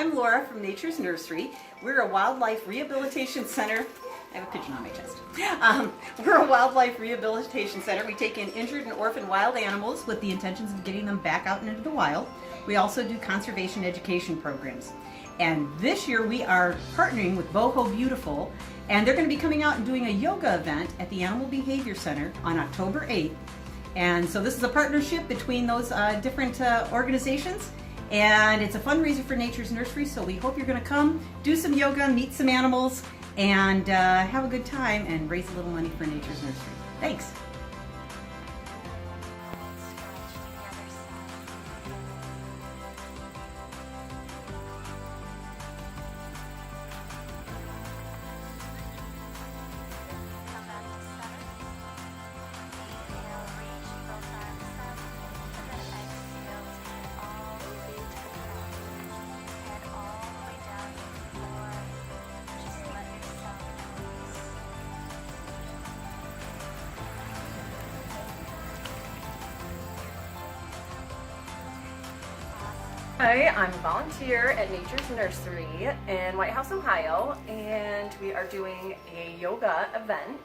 I'm Laura from Nature's Nursery. We're a wildlife rehabilitation center. I have a pigeon on my chest. We're a wildlife rehabilitation center. We take in injured and orphaned wild animals with the intentions of getting them back out into the wild. We also do conservation education programs. And this year we are partnering with BOHO Beautiful, and they're going to be coming out and doing a yoga event at the Animal Behavior Center on October 8th. And so this is a partnership between those different organizations, and it's a fundraiser for Nature's Nursery, so we hope you're going to come, do some yoga, meet some animals, and have a good time and raise a little money for Nature's Nursery. Thanks. Hi, I'm a volunteer at Nature's Nursery in White House, Ohio, and we are doing a yoga event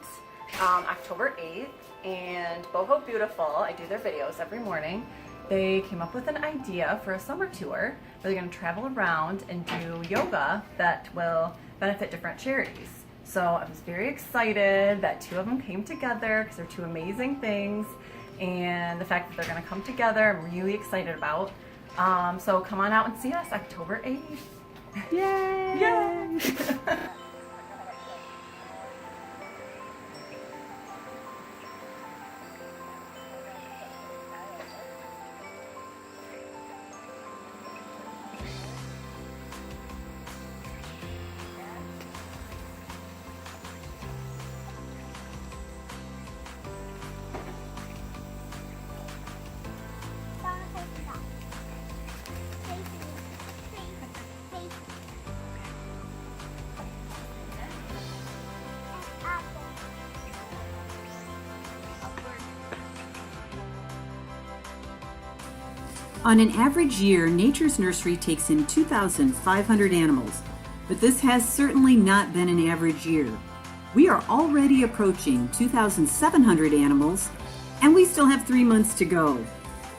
October 8th, and BOHO Beautiful, I do their videos every morning. They came up with an idea for a summer tour where they're going to travel around and do yoga that will benefit different charities. So I was very excited that two of them came together because they're two amazing things, and the fact that they're going to come together I'm really excited about. So come on out and see us October 8th. Yay! Yay! On an average year, Nature's Nursery takes in 2,500 animals, but this has certainly not been an average year. We are already approaching 2,700 animals, and we still have 3 months to go.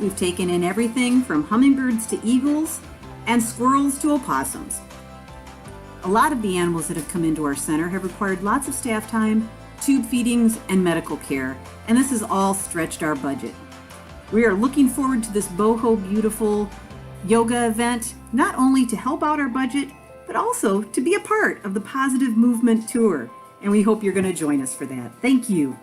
We've taken in everything from hummingbirds to eagles, and squirrels to opossums. A lot of the animals that have come into our center have required lots of staff time, tube feedings, and medical care, and this has all stretched our budget. We are looking forward to this BOHO Beautiful yoga event, not only to help out our budget, but also to be a part of the Positive Movement Tour. And we hope you're going to join us for that. Thank you.